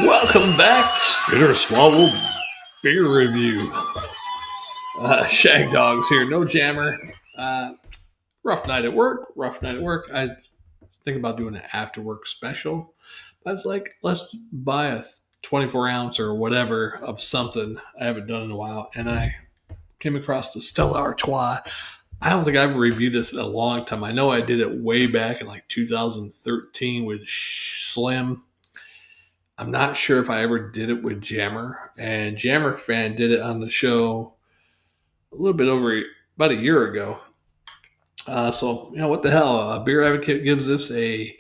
Welcome back, Spitter Swallow Beer Review. Shag Dogs here, no jammer. Uh, rough night at work, I think about doing an after work special. I was like, let's buy a 24 ounce or whatever of something I haven't done in a while. And I came across the Stella Artois. I don't think I've reviewed this in a long time. I know I did it way back in like 2013 with Slim. I'm not sure if I ever did it with Jammer, and Jammer Fan did it on the show a little bit over about a year ago. What the hell? Beer Advocate gives this a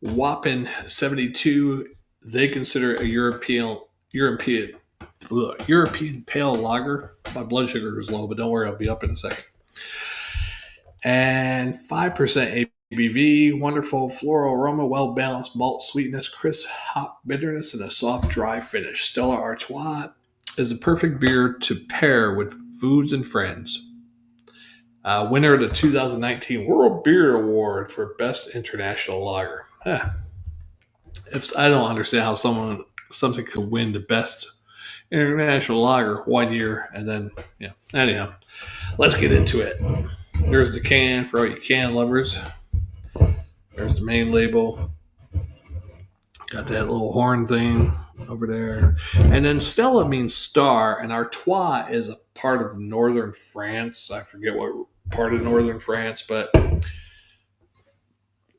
whopping 72. They consider it a European pale lager. My blood sugar is low, but don't worry, I'll be up in a second. And 5% ABV, wonderful floral aroma, well-balanced malt sweetness, crisp hop bitterness, and a soft, dry finish. Stella Artois is the perfect beer to pair with foods and friends. Winner of the 2019 World Beer Award for Best International Lager. I don't understand how something could win the Best International Lager 1 year, and then, anyhow, let's get into it. There's the can for all you can lovers. There's the main label. Got that little horn thing over there. And then Stella means star, and Artois is a part of northern France. I forget what part of northern France, but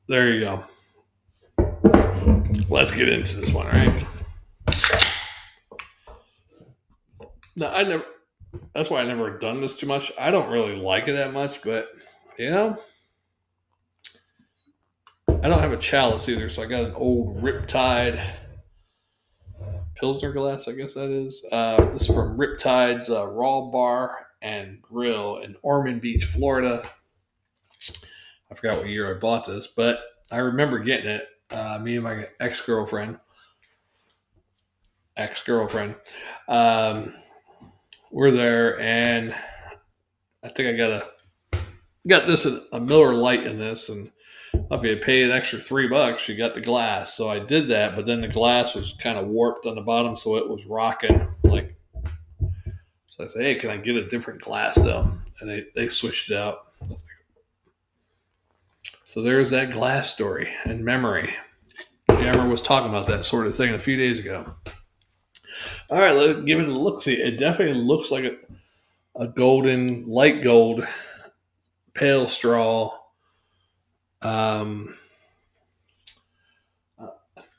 there you go. Let's get into this one, all right? Now, that's why I never done this too much. I don't really like it that much, but, I don't have a chalice either, so I got an old Riptide Pilsner glass, I guess that is. This is from Riptide's Raw Bar and Grill in Ormond Beach, Florida. I forgot what year I bought this, but I remember getting it. Me and my ex-girlfriend, we're there, and I think I got this a Miller Lite in this, and if you paid an extra $3, you got the glass. So I did that, but then the glass was kind of warped on the bottom, so it was rocking. So I said, "Hey, can I get a different glass though?" And they switched it out. So there's that glass story and memory. Jammer was talking about that sort of thing a few days ago. All right, let's give it a look. See, it definitely looks like a golden, light gold, pale straw. I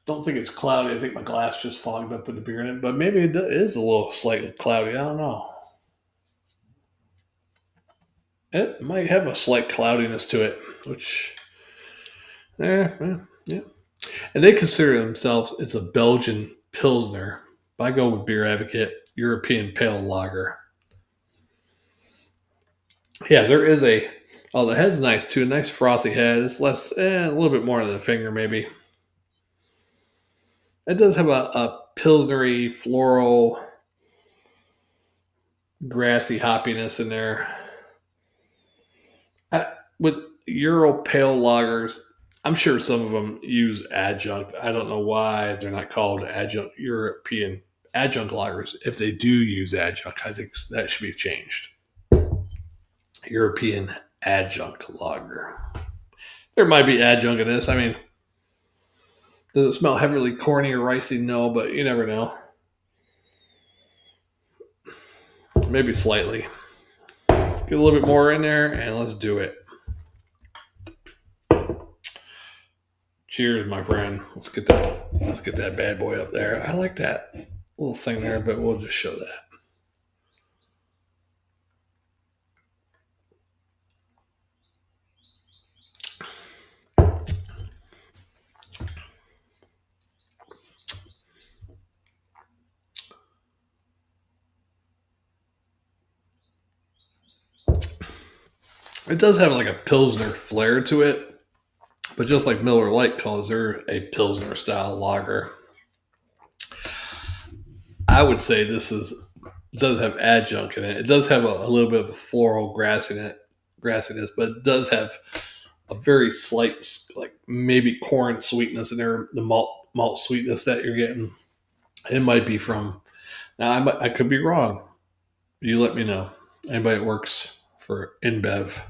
don't think it's cloudy. I think my glass just fogged up with the beer in it, but maybe it is a little slightly cloudy. I don't know. It might have a slight cloudiness to it, which, yeah. And they consider themselves, it's a Belgian pilsner. But I go with Beer Advocate, European pale lager. Yeah, there is the head's nice too. A nice frothy head. It's less, a little bit more than a finger maybe. It does have a pilsnery, floral, grassy hoppiness in there. With Euro pale lagers, I'm sure some of them use adjunct. I don't know why they're not called European adjunct lagers. If they do use adjunct, I think that should be changed. European adjunct lager. There might be adjunct in this. I mean, does it smell heavily corny or ricey? No, but you never know. Maybe slightly. Let's get a little bit more in there and let's do it. Cheers, my friend. Let's get that bad boy up there. I like that little thing there, but we'll just show that. It does have like a Pilsner flair to it, but just like Miller Lite calls her a Pilsner style lager. I would say this does have adjunct in it. It does have a little bit of a floral grassiness, but it does have a very slight, like maybe corn sweetness in there, the malt sweetness that you're getting. It might be from now. I could be wrong. You let me know. Anybody that works for InBev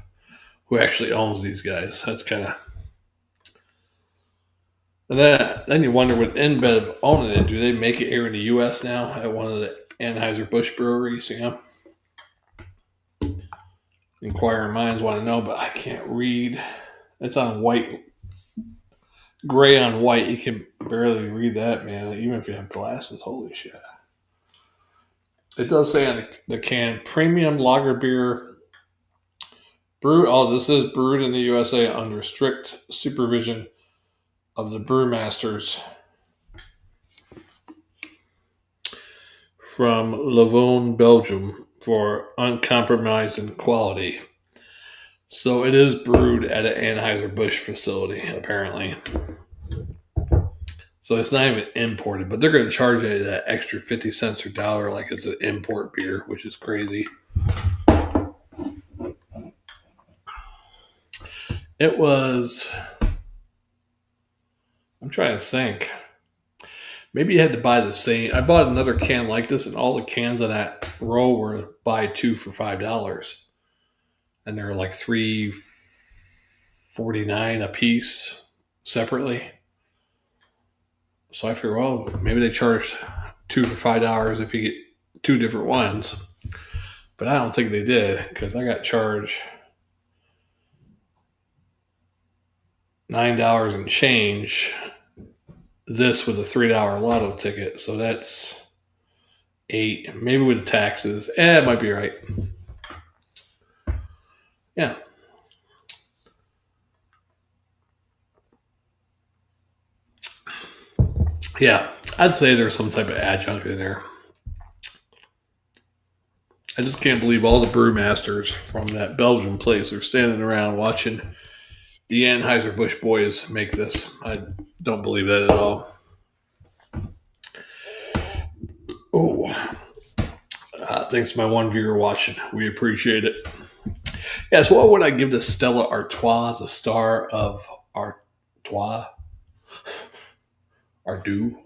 who actually owns these guys. That's kind of. And then you wonder with InBev owning it, do they make it here in the U.S. now at one of the Anheuser-Busch breweries? Inquiring minds want to know, but I can't read. It's on white, gray on white. You can barely read that, man. Even if you have glasses, holy shit. It does say on the can, premium lager beer brewed. Oh, this is brewed in the USA under strict supervision of the brewmasters from Lavon, Belgium, for uncompromising quality. So it is brewed at an Anheuser-Busch facility, apparently. So it's not even imported, but they're going to charge you that extra 50 cents or dollar like it's an import beer, which is crazy. It was, I'm trying to think. Maybe you had to buy the same. I bought another can like this, and all the cans on that row were buy two for $5. And they're like $3.49 a piece separately. So I figured, well, maybe they charge two for $5 if you get two different ones. But I don't think they did, because I got charged $9 and change. This with a $3 lotto ticket, so that's $8. Maybe with the taxes, it might be right. Yeah. Yeah, I'd say there's some type of adjunct in there. I just can't believe all the brewmasters from that Belgian place are standing around watching the Anheuser-Busch boys make this. I don't believe that at all. Oh, thanks to my one viewer watching. We appreciate it. Yeah, so what would I give to Stella Artois, the star of Artois? Ardu?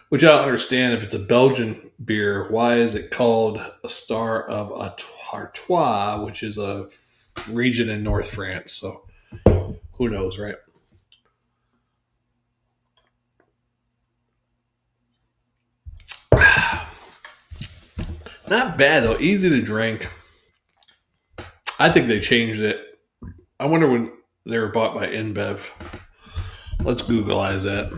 Which I don't understand. If it's a Belgian beer, why is it called a star of Artois, which is a region in North France? So who knows, right? Not bad though. Easy to drink. I think they changed it. I wonder when they were bought by InBev. Let's Googleize that.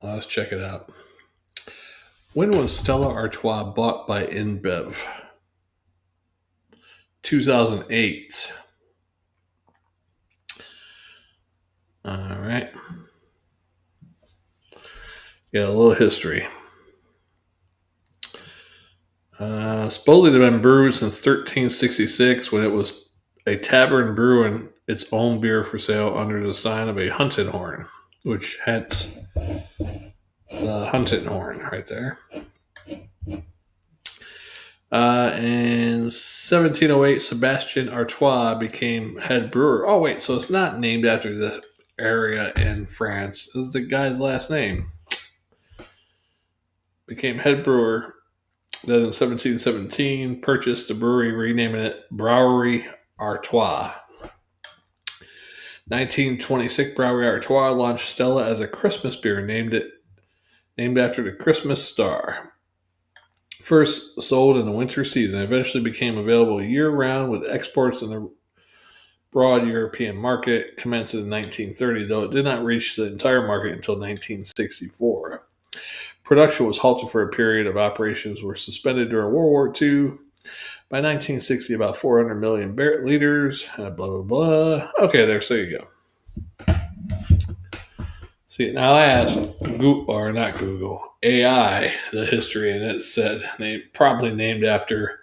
Let's check it out. When was Stella Artois bought by InBev? 2008. All right. Got a little history. Supposedly they've been brewed since 1366 when it was a tavern brewing its own beer for sale under the sign of a hunting horn, which hence the hunting horn right there. In 1708, Sebastien Artois became head brewer. Oh, wait, so it's not named after the area in France. This is the guy's last name. Became head brewer. Then in 1717, purchased a brewery, renaming it Brewery Artois. 1926, Brewery Artois launched Stella as a Christmas beer, named after the Christmas star. First sold in the winter season, eventually became available year-round with exports in the broad European market, commenced in 1930, though it did not reach the entire market until 1964. Production was halted for a period of operations were suspended during World War II. By 1960, about 400 million liters, blah, blah, blah. Okay, so you go. See, now I asked Google, AI, the history, and it said probably named after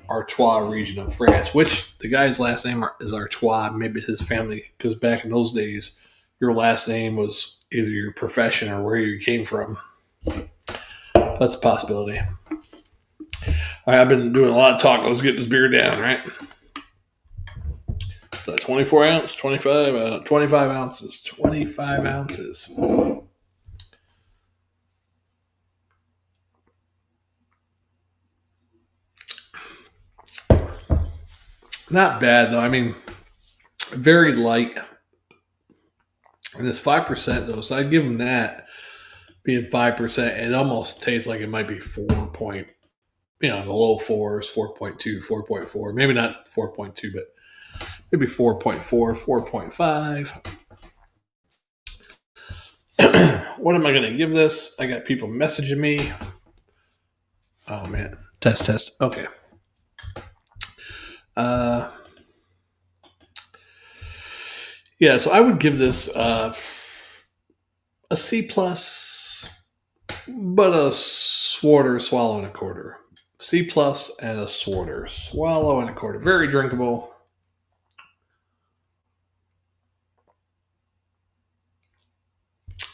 Artois region of France, which the guy's last name is Artois. Maybe his family, because back in those days, your last name was either your profession or where you came from. That's a possibility. All right, I've been doing a lot of talk. Let's get this beer down, right? 24 ounce, 25 ounces, 25 ounces. Not bad though. I mean, very light. And it's 5% though, so I'd give them that being 5%. It almost tastes like it might be 4 the low fours, 4.2, 4.4. Maybe not 4.2, but maybe 4.4, 4.5. What am I going to give this? I got people messaging me. Oh, man. Test. Okay. Yeah, so I would give this a C+, but a Swarter swallow and a quarter. C+ and a Swarter swallow and a quarter. Very drinkable.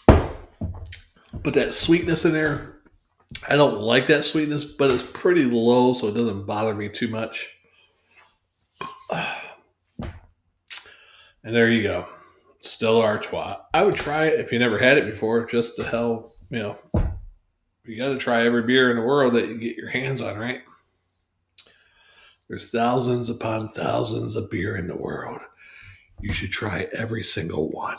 But that sweetness in there, I don't like that sweetness, but it's pretty low, so it doesn't bother me too much. And there you go. Stella Artois. I would try it if you never had it before, just to help, you got to try every beer in the world that you get your hands on, right? There's thousands upon thousands of beer in the world. You should try every single one.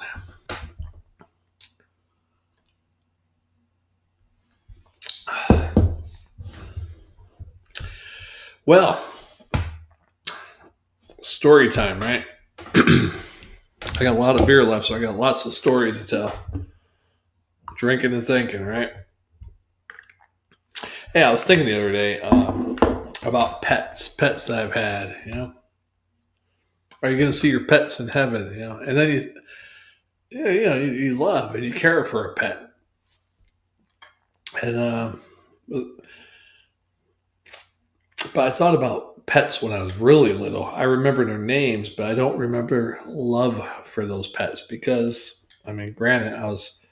Well, story time, right? I got a lot of beer left, so I got lots of stories to tell. Drinking and thinking, right? Hey, I was thinking the other day about pets that I've had, Are you going to see your pets in heaven, And then you love and you care for a pet. And but I thought about pets when I was really little. I remember their names, but I don't remember love for those pets because, granted, I was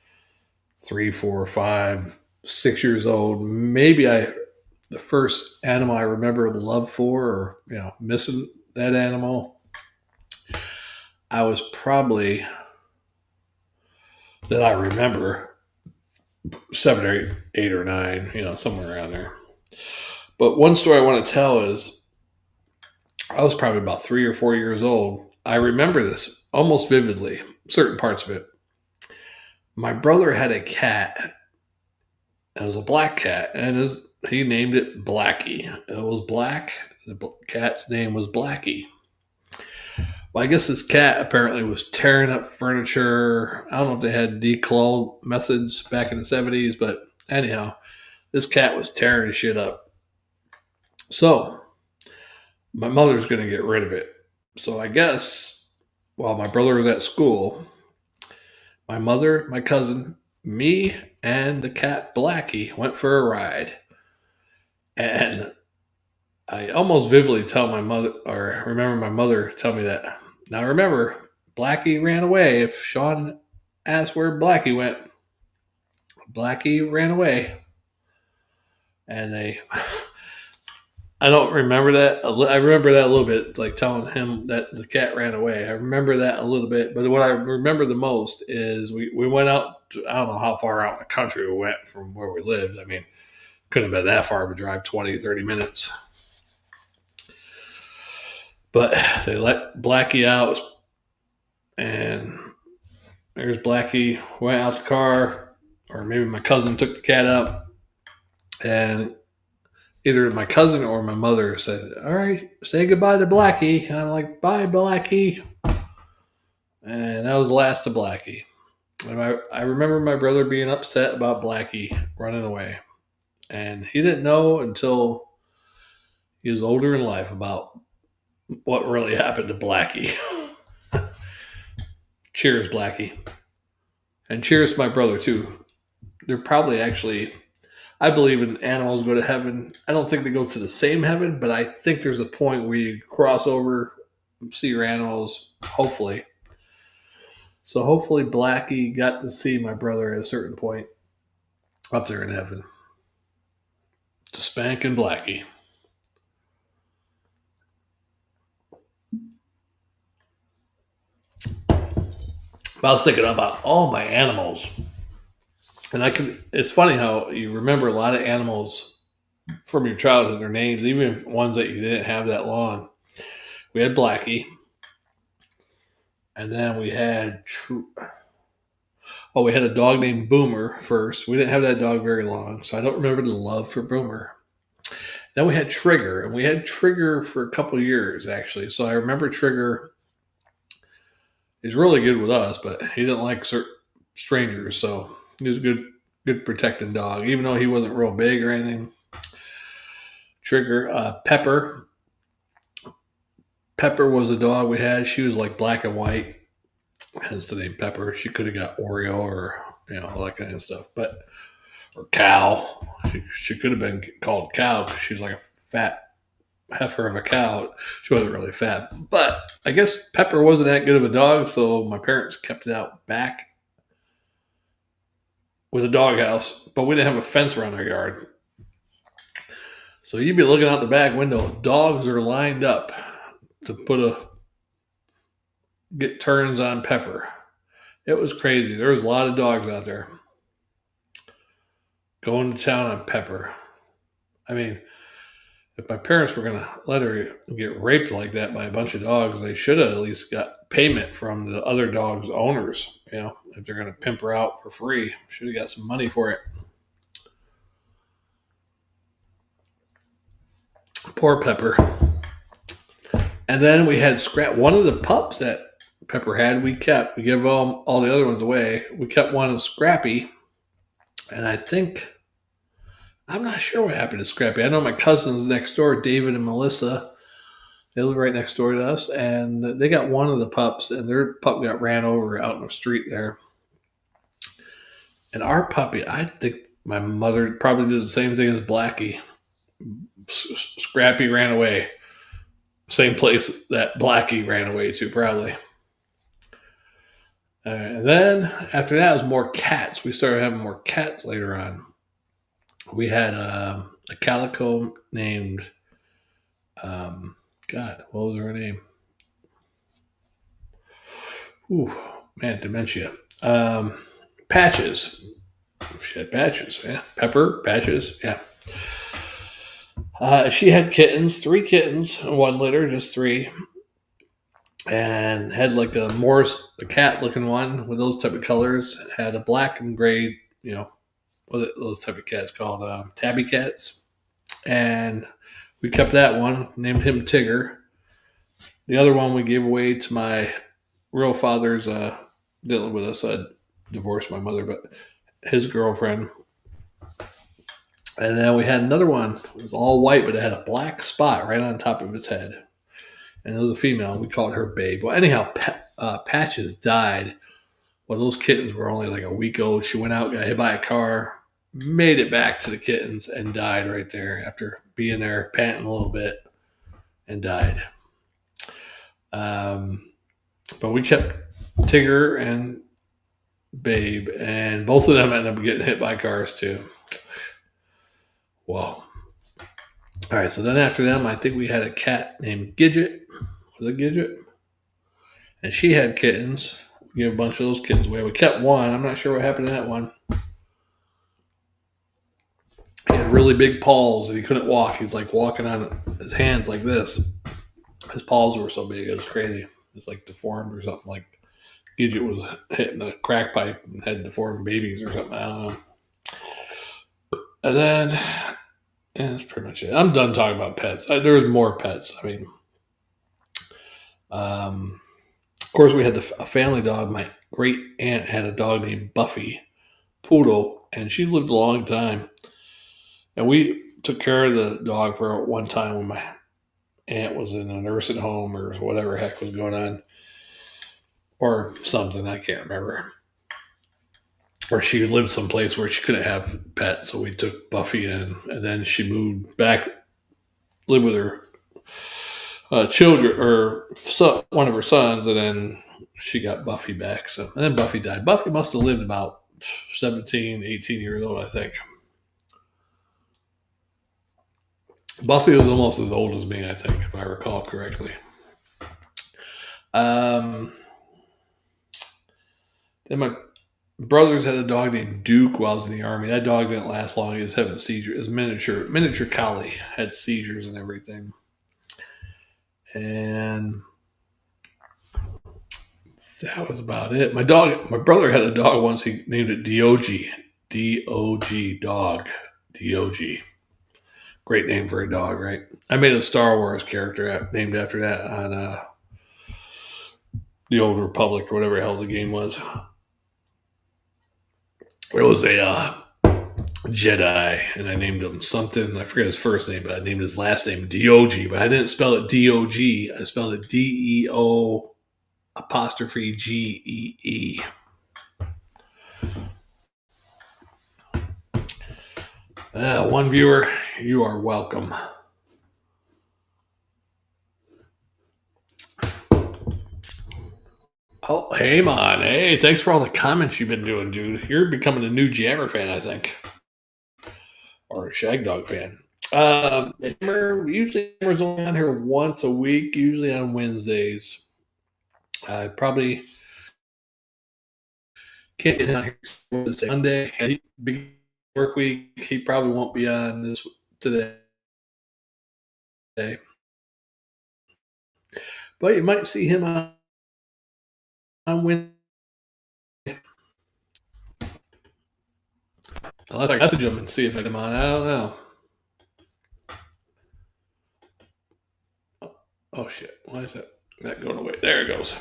3, 4, 5, 6 years old. Maybe the first animal I remember love for, or missing that animal, I was probably, that I remember, 7 or 8 or 9, somewhere around there. But one story I want to tell is I was probably about 3 or 4 years old. I remember this almost vividly, certain parts of it. My brother had a cat. It was a black cat, and he named it Blackie. It was black. The cat's name was Blackie. Well, I guess this cat apparently was tearing up furniture. I don't know if they had declaw methods back in the 70s, but anyhow, this cat was tearing shit up. So my mother's going to get rid of it. So I guess while my brother was at school, my mother, my cousin, me, and the cat Blackie went for a ride. And I almost vividly remember my mother tell me that. Now remember, Blackie ran away. If Sean asked where Blackie went, Blackie ran away. And I don't remember that. I remember that a little bit, like telling him that the cat ran away. I remember that a little bit. But what I remember the most is we went out, I don't know how far out in the country we went from where we lived. Couldn't have been that far of a drive, 20, 30 minutes. But they let Blackie out, and there's Blackie, went out the car, or maybe my cousin took the cat out, and either my cousin or my mother said, "All right, say goodbye to Blackie." And I'm like, "Bye, Blackie." And that was the last of Blackie. And I remember my brother being upset about Blackie running away. And he didn't know until he was older in life about what really happened to Blackie. Cheers, Blackie. And cheers to my brother, too. They're probably actually, I believe in animals go to heaven. I don't think they go to the same heaven, but I think there's a point where you cross over, see your animals, hopefully. So hopefully Blackie got to see my brother at a certain point up there in heaven. To spank and Blackie. But I was thinking about all my animals, and it's funny how you remember a lot of animals from your childhood, their names, even if ones that you didn't have that long. We had Blackie, and then we had a dog named Boomer first. We didn't have that dog very long, so I don't remember the love for Boomer. Then we had Trigger, and we had Trigger for a couple of years actually. So I remember Trigger is really good with us, but he didn't like strangers, so he was a good protecting dog, even though he wasn't real big or anything. Trigger, Pepper. Pepper was a dog we had. She was like black and white, hence the name Pepper. She could have got Oreo or all that kind of stuff, or Cow. She could have been called Cow because she was like a fat heifer of a cow. She wasn't really fat, but I guess Pepper wasn't that good of a dog, so my parents kept it out back with a doghouse, but we didn't have a fence around our yard. So you'd be looking out the back window. Dogs are lined up to get turns on Pepper. It was crazy. There was a lot of dogs out there going to town on Pepper. I mean, if my parents were going to let her get raped like that by a bunch of dogs, they should have at least got payment from the other dogs' owners. If they're going to pimp her out for free, should have got some money for it. Poor Pepper. And then we had Scrap. One of the pups that Pepper had, we kept. We gave all the other ones away. We kept one of Scrappy. And I'm not sure what happened to Scrappy. I know my cousins next door, David and Melissa, they live right next door to us. And they got one of the pups, and their pup got ran over out in the street there. And our puppy, I think my mother probably did the same thing as Blackie. Scrappy ran away. Same place that Blackie ran away to, probably. And then after that was more cats. We started having more cats later on. We had a calico named, what was her name? Ooh, man, dementia. Patches. She had Patches, yeah. Pepper, Patches, yeah. She had kittens, 3 kittens, 1 litter, just 3. And had like a Morris, a cat looking one with those type of colors. Had a black and gray, what are those type of cats called? Tabby cats. And we kept that one, named him Tigger. The other one we gave away to my real father's, didn't live with us. I divorced my mother, but his girlfriend. And then we had another one. It was all white, but it had a black spot right on top of its head. And it was a female. We called her Babe. Well, anyhow, Patches died. Well, those kittens were only like a week old. She went out, got hit by a car, made it back to the kittens, and died right there after being there, panting a little bit, and died. But we kept Tigger and Babe, and both of them ended up getting hit by cars too. Whoa. All right, so then after them, I think we had a cat named Gidget. Was it Gidget? And she had kittens. We gave a bunch of those kittens away. We kept one. I'm not sure what happened to that one. He had really big paws and he couldn't walk. He was like walking on his hands like this. His paws were so big, it was crazy. It was like deformed or something. Like Gidget was hitting a crack pipe and had deformed babies or something. I don't know. And then, that's pretty much it. I'm done talking about pets. There's more pets. I mean, of course, we had a family dog. My great aunt had a dog named Buffy, poodle, and she lived a long time. And we took care of the dog for one time when my aunt was in a nursing home or whatever heck was going on. Or something, I can't remember. Or she lived someplace where she couldn't have pets, so we took Buffy in, and then she moved back, lived with her children, or one of her sons, and then she got Buffy back. So, and then Buffy died. Buffy must have lived about 17, 18 years old, I think. Buffy was almost as old as me, I think, if I recall correctly. Then my brothers had a dog named Duke while I was in the army. That dog didn't last long. He was having seizures. His miniature collie had seizures and everything. And that was about it. My brother had a dog once. He named it Dog. Dog. Dog. Dog. Great name for a dog, right? I made a Star Wars character named after that on the Old Republic or whatever the hell the game was. It was a Jedi, and I named him something. I forget his first name, but I named his last name Dog. But I didn't spell it Dog. I spelled it Deo apostrophe Gee. One viewer, you are welcome. Oh, hey, man. Hey, thanks for all the comments you've been doing, dude. You're becoming a new Jammer fan, I think. Or a Shag Dog fan. Jammer's only on here once a week, usually on Wednesdays. I probably can't get on here Wednesday, Monday. Big work week. He probably won't be on this today. But you might see him on Wednesday. I'll have to message him and see if I can on. I don't know. Oh shit! Why is that going away? There it goes.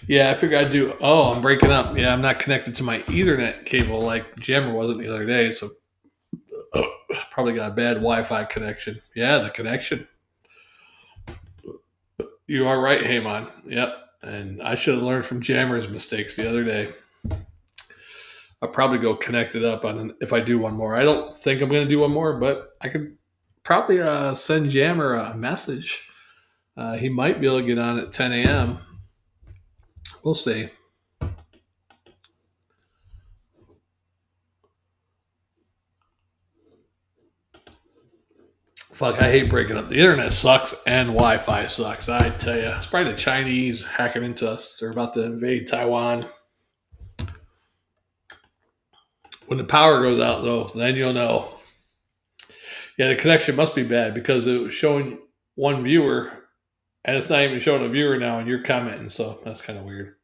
Yeah, I figured I'd do. Oh, I'm breaking up. Yeah, I'm not connected to my Ethernet cable like Jammer wasn't the other day, so probably got a bad Wi-Fi connection. Yeah, the connection. You are right, Heyman. Yep. And I should have learned from Jammer's mistakes the other day. I'll probably go connect it up on if I do one more. I don't think I'm going to do one more, but I could probably send Jammer a message. He might be able to get on at 10 a.m. We'll see. Fuck, I hate breaking up. The internet sucks and Wi-Fi sucks. I tell you, it's probably the Chinese hacking into us. They're about to invade Taiwan. When the power goes out, though, then you'll know. Yeah, the connection must be bad because it was showing one viewer, and it's not even showing a viewer now, and you're commenting, so that's kind of weird.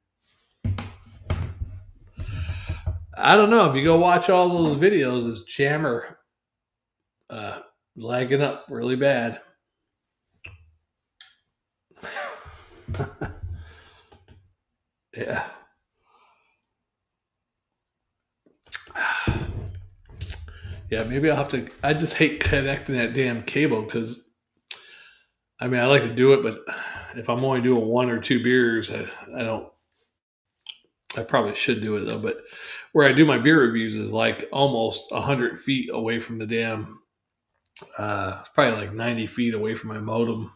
I don't know. If you go watch all those videos, it's Jammer lagging up really bad. Yeah. Yeah, maybe I'll have to. I just hate connecting that damn cable because, I mean, I like to do it, but if I'm only doing one or two beers, I don't. I probably should do it though, but where I do my beer reviews is like almost 100 feet away from the damn. It's probably like 90 feet away from my modem.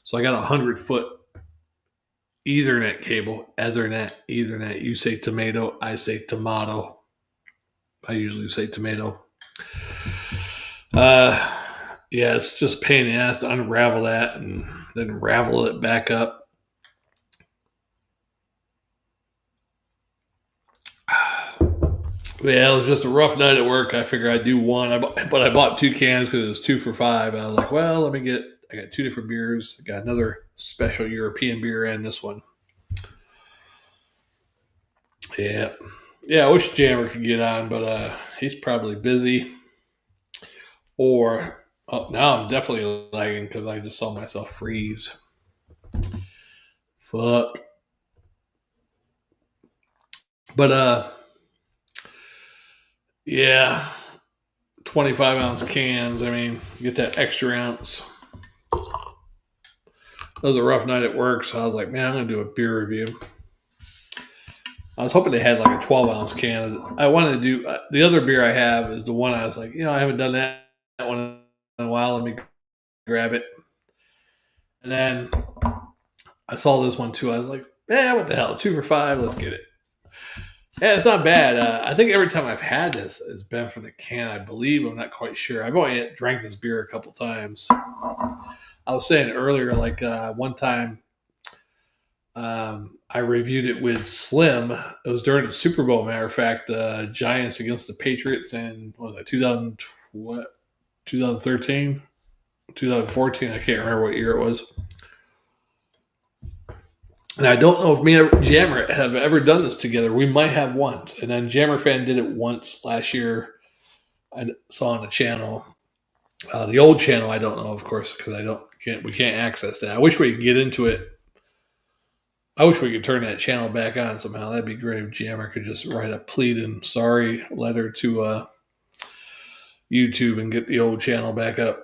So I got 100-foot Ethernet cable. Ethernet. You say tomato, I say tomato. I usually say tomato. Yeah, it's just a pain in the ass to unravel that and then ravel it back up. Yeah, it was just a rough night at work. I figured I'd do one, but I bought 2 cans because it was 2 for $5. I was like, well, I got 2 different beers. I got another special European beer and this one. Yeah. I wish Jammer could get on, but he's probably busy. Or now I'm definitely lagging because I just saw myself freeze. Fuck. But yeah, 25-ounce cans. I mean, get that extra ounce. It was a rough night at work, so I was like, man, I'm going to do a beer review. I was hoping they had like a 12-ounce can. I wanted to do the other beer I have is the one I was like, I haven't done that one in a while. Let me grab it. And then I saw this one too. I was like, what the hell? 2 for $5. Let's get it. Yeah, it's not bad. I think every time I've had this, it's been from the can, I believe. I'm not quite sure. I've only drank this beer a couple times. I was saying earlier, like one time I reviewed it with Slim. It was during the Super Bowl. Matter of fact, Giants against the Patriots in what was that 2013, 2014. I can't remember what year it was. And I don't know if me and Jammer have ever done this together. We might have once. And then Jammer Fan did it once last year. I saw on the channel. The old channel, I don't know, of course, because we can't access that. I wish we could get into it. I wish we could turn that channel back on somehow. That'd be great if Jammer could just write a plead and sorry letter to YouTube and get the old channel back up.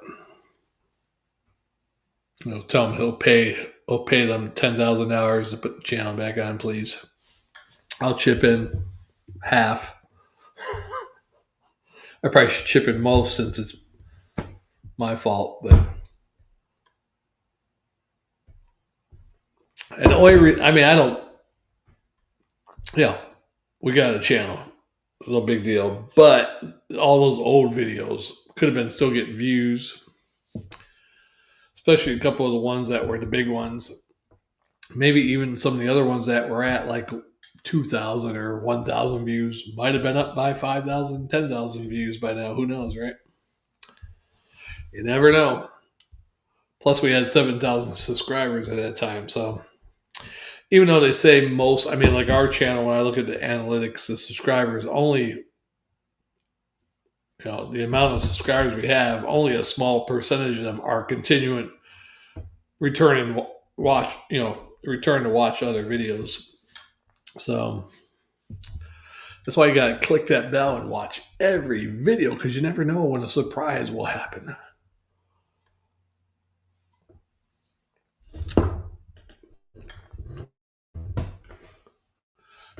Tell him he'll pay them $10,000 to put the channel back on, please. I'll chip in half. I probably should chip in most since it's my fault, but and the only I don't. Yeah, we got a channel. It's no big deal, but all those old videos could have been still getting views, especially a couple of the ones that were the big ones. Maybe even some of the other ones that were at like 2,000 or 1,000 views might have been up by 5,000, 10,000 views by now. Who knows, right? You never know. Plus, we had 7,000 subscribers at that time. So, even though they say most, like our channel, when I look at the analytics, the subscribers only, the amount of subscribers we have, only a small percentage of them are continuing return to watch other videos. So that's why you got to click that bell and watch every video, because you never know when a surprise will happen.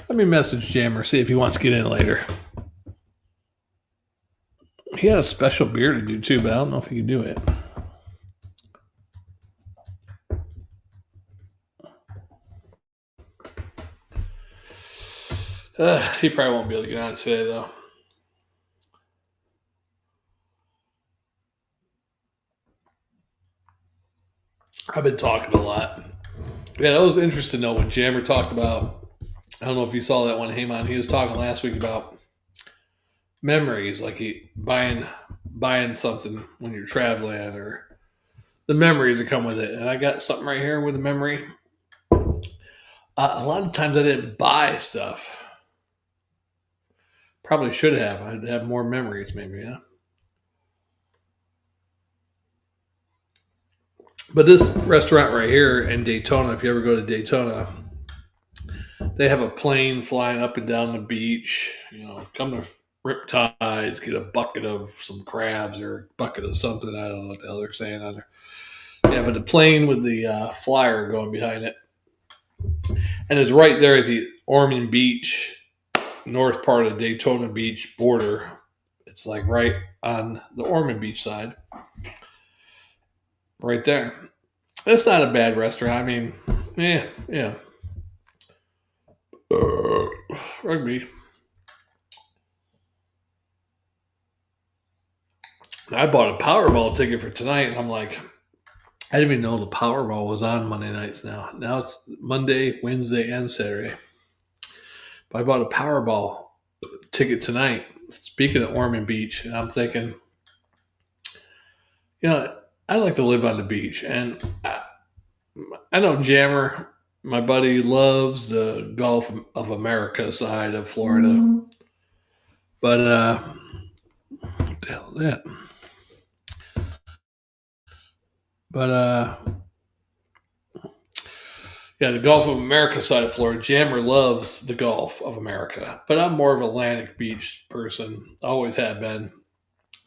Let me message Jammer, see if he wants to get in later. He had a special beer to do too, but I don't know if he can do it. He probably won't be able to get on today, though. I've been talking a lot. Yeah, that was interesting, though, when Jammer talked about, I don't know if you saw that one, Heyman. He was talking last week about memories, like buying something when you're traveling, or the memories that come with it. And I got something right here with a memory. A lot of times I didn't buy stuff. Probably should have. I'd have more memories, maybe, yeah. But this restaurant right here in Daytona, if you ever go to Daytona, they have a plane flying up and down the beach. Come to Riptides, get a bucket of some crabs or a bucket of something. I don't know what the hell they're saying on there. Yeah, but the plane with the flyer going behind it. And it's right there at the Ormond Beach, north part of Daytona Beach border. It's like right on the Ormond Beach side. Right there. It's not a bad restaurant. Yeah. Rugby. I bought a Powerball ticket for tonight, and I'm like, I didn't even know the Powerball was on Monday nights now. Now it's Monday, Wednesday, and Saturday. But I bought a Powerball ticket tonight, speaking of Ormond Beach, and I'm thinking, I like to live on the beach. And I know Jammer, my buddy, loves the Gulf of America side of Florida. Mm-hmm. But, what the hell is that? But, the Gulf of America side of Florida. Jammer loves the Gulf of America. But I'm more of an Atlantic Beach person. Always have been.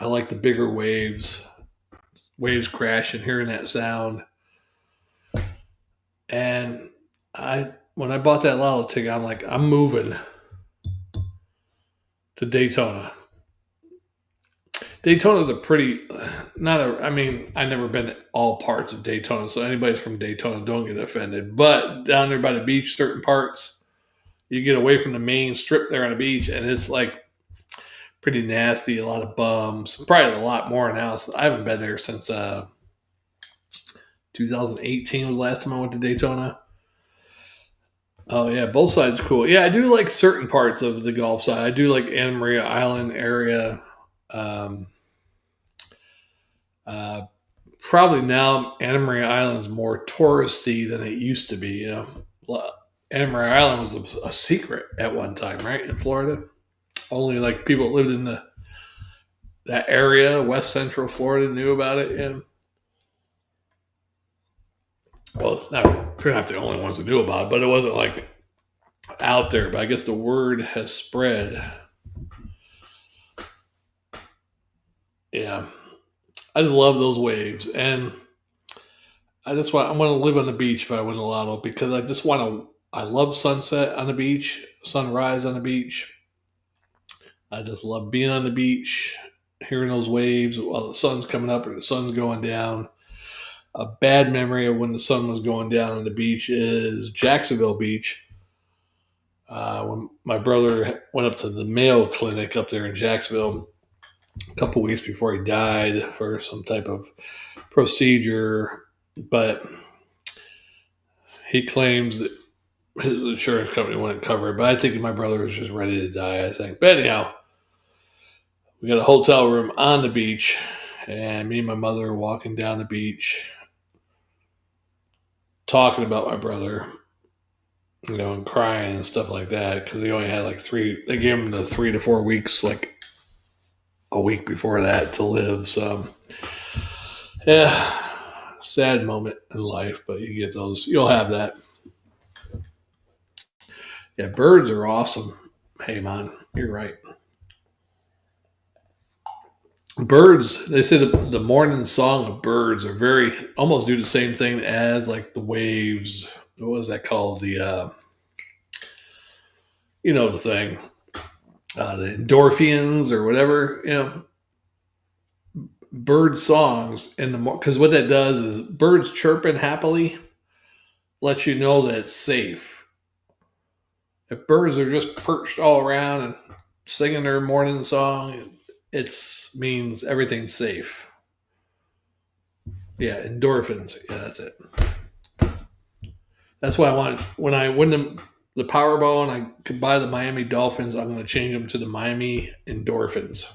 I like the bigger waves. Waves crashing, hearing that sound. And when I bought that lotto ticket, I'm like, I'm moving to Daytona. Daytona's I've never been to all parts of Daytona, so anybody's from Daytona, don't get offended. But down there by the beach, certain parts, you get away from the main strip there on the beach, and it's like pretty nasty, a lot of bums. Probably a lot more now. So I haven't been there since 2018 was the last time I went to Daytona. Oh yeah, both sides cool. Yeah, I do like certain parts of the Gulf side. I do like Anna Maria Island area. Um, uh, Probably now Anna Maria Island is more touristy than it used to be. Anna Maria Island was a secret at one time, right, in Florida. Only like people that lived in that area, West Central Florida, knew about it. Yeah. Well, it's not, we're not the only ones who knew about it, but it wasn't like out there. But I guess the word has spread. Yeah, I just love those waves, and I want to live on the beach if I win the lotto because I just want to. I love sunset on the beach, sunrise on the beach. I just love being on the beach, hearing those waves while the sun's coming up or the sun's going down. A bad memory of when the sun was going down on the beach is Jacksonville Beach. When my brother went up to the Mayo Clinic up there in Jacksonville a couple weeks before he died for some type of procedure, but he claims that his insurance company wouldn't cover it. But I think my brother was just ready to die, I think. But anyhow, we got a hotel room on the beach, and me and my mother are walking down the beach talking about my brother, and crying and stuff like that because he only had like they gave him the 3 to 4 weeks, like a week before that to live. So, yeah, sad moment in life, but you get those, you'll have that. Yeah, birds are awesome. Hey, man, you're right. Birds, they say the morning song of birds are very almost do the same thing as like the waves. What was that called? The thing, the endorphins or whatever. Bird songs in the because what that does is birds chirping happily lets you know that it's safe. If birds are just perched all around and singing their morning song, it means everything's safe. Yeah, endorphins. Yeah, that's it. That's why I want when I win the Powerball and I could buy the Miami Dolphins, I'm going to change them to the Miami Endorphins.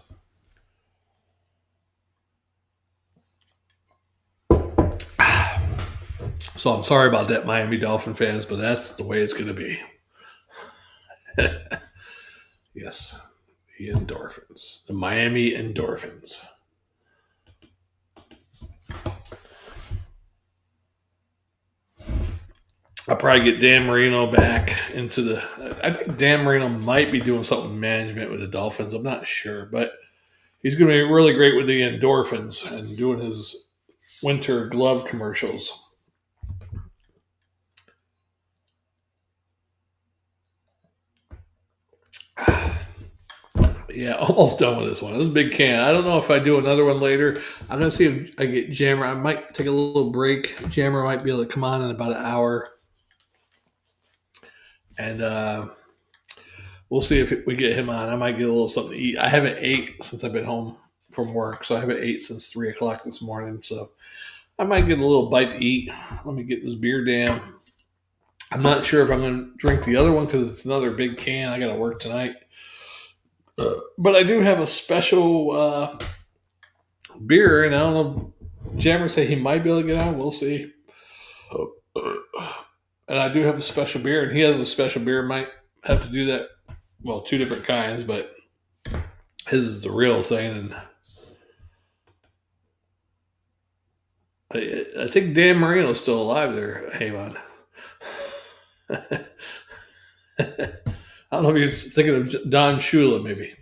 So I'm sorry about that, Miami Dolphin fans, but that's the way it's going to be. Yes, the Endorphins, the Miami Endorphins. I'll probably get Dan Marino back into I think Dan Marino might be doing something management with the Dolphins. I'm not sure, but he's going to be really great with the Endorphins and doing his winter glove commercials. Yeah, almost done with this one. This is a big can. I don't know if I do another one later. I'm going to see if I get Jammer. I might take a little break. Jammer might be able to come on in about an hour. And we'll see if we get him on. I might get a little something to eat. I haven't ate since I've been home from work. So I haven't ate since 3 o'clock this morning. So I might get a little bite to eat. Let me get this beer down. I'm not sure if I'm going to drink the other one because it's another big can. I got to work tonight. But I do have a special beer, and I don't know. Jammer said he might be able to get on. We'll see. And I do have a special beer, and he has a special beer. Might have to do that. Well, 2 different kinds, but his is the real thing. And I think Dan Marino's still alive there, Heyman. I don't know if he's thinking of Don Shula, maybe.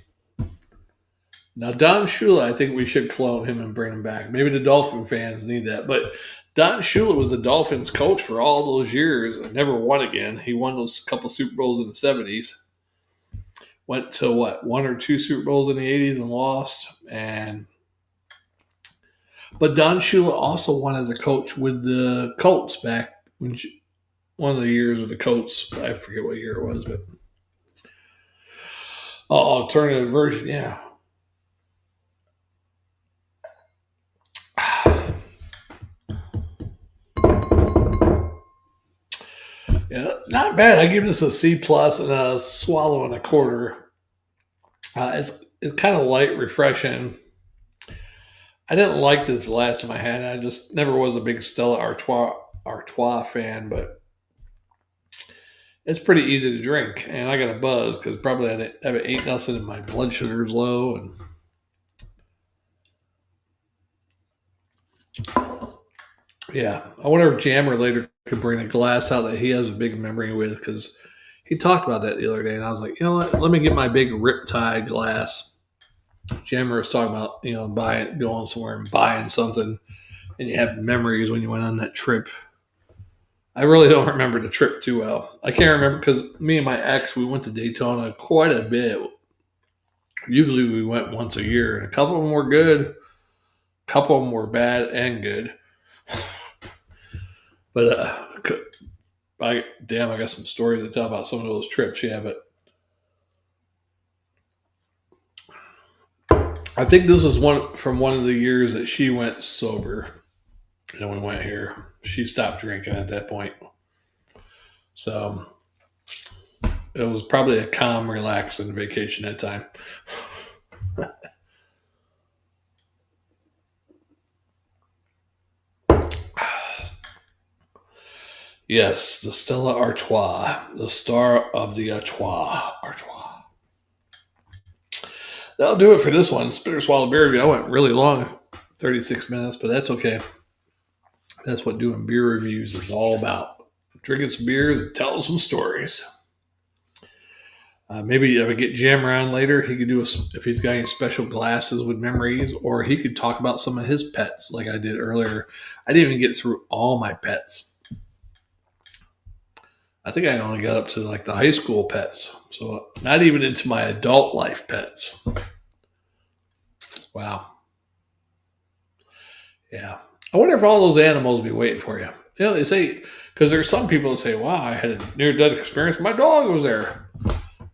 Now, Don Shula, I think we should clone him and bring him back. Maybe the Dolphin fans need that. But Don Shula was the Dolphins coach for all those years and never won again. He won those couple Super Bowls in the 70s. Went to, 1 or 2 Super Bowls in the 80s and lost. But Don Shula also won as a coach with the Colts back when one of the years with the Colts. I forget what year it was, but alternative version, yeah. Yeah, not bad. I give this a C plus and a swallow and a quarter. It's kind of light, refreshing. I didn't like this last time I had it. I just never was a big Stella Artois fan, but it's pretty easy to drink. And I got a buzz because probably I haven't ate nothing and my blood sugar's low. And yeah, I wonder if Jammer later could bring a glass out that he has a big memory with, because he talked about that the other day, and I was like, you know what? Let me get my big Riptide glass. Jammer was talking about, going somewhere and buying something, and you have memories when you went on that trip. I really don't remember the trip too well. I can't remember because me and my ex, we went to Daytona quite a bit. Usually we went once a year, and a couple of them were good, a couple of them were bad and good. But I got some stories to tell about some of those trips. Yeah, but I think this was one of the years that she went sober, and we went here. She stopped drinking at that point, so it was probably a calm, relaxing vacation that time. Yes, the Stella Artois, the star of the Artois. That'll do it for this one. Spitter Swallow Beer Review. I went really long, 36 minutes, but that's okay. That's what doing beer reviews is all about. Drinking some beers and telling some stories. Maybe if I get Jam around later, he could do if he's got any special glasses with memories, or he could talk about some of his pets like I did earlier. I didn't even get through all my pets. I think I only got up to like the high school pets. So not even into my adult life pets. Wow. Yeah. I wonder if all those animals be waiting for you. They say, because there's some people that say, wow, I had a near-death experience. My dog was there.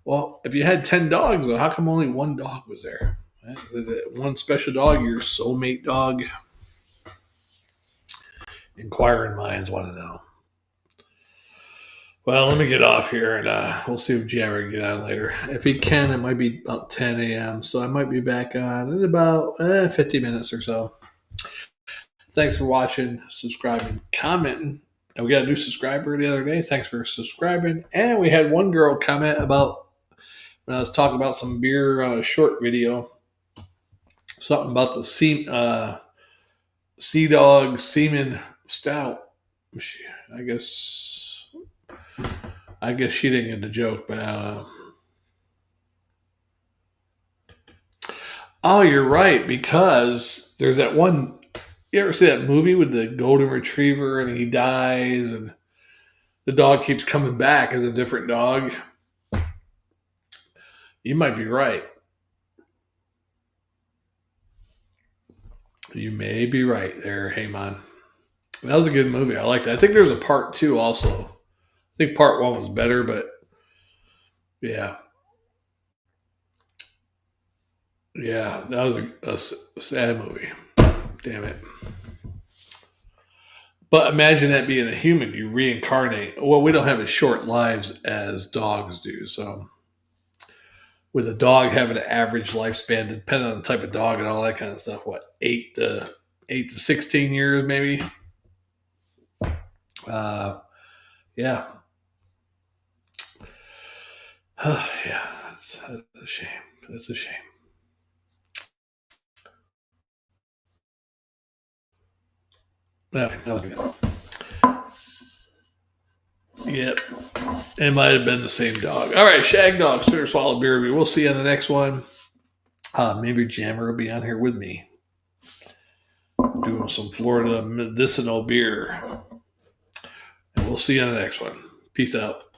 Well, if you had 10 dogs, though, how come only one dog was there? One special dog, your soulmate dog? Inquiring minds want to know. Well, let me get off here, and we'll see if Jammer get on later. If he can, it might be about 10 a.m., so I might be back on in about 50 minutes or so. Thanks for watching, subscribing, commenting. And we got a new subscriber the other day. Thanks for subscribing. And we had one girl comment about when I was talking about some beer on a short video. Something about the Sea Dog Seaman Stout. I guess she didn't get the joke, but I don't know. Oh, you're right, because there's that one. You ever see that movie with the golden retriever and he dies and the dog keeps coming back as a different dog? You might be right. You may be right there, Heyman. That was a good movie. I liked it. I think there's a part 2 also. I think part 1 was better, but yeah. Yeah, that was a sad movie. Damn it. But imagine that being a human, you reincarnate. Well, we don't have as short lives as dogs do. So, with a dog having an average lifespan, depending on the type of dog and all that kind of stuff, what, 8 to 16 years, maybe? Yeah. Yeah, that's a shame. That's a shame. Okay. Yep. It might have been the same dog. All right, Shag Dog, Spitter Swallow Beer Review. We'll see you on the next one. Maybe Jammer will be on here with me. Doing some Florida medicinal beer. And we'll see you on the next one. Peace out.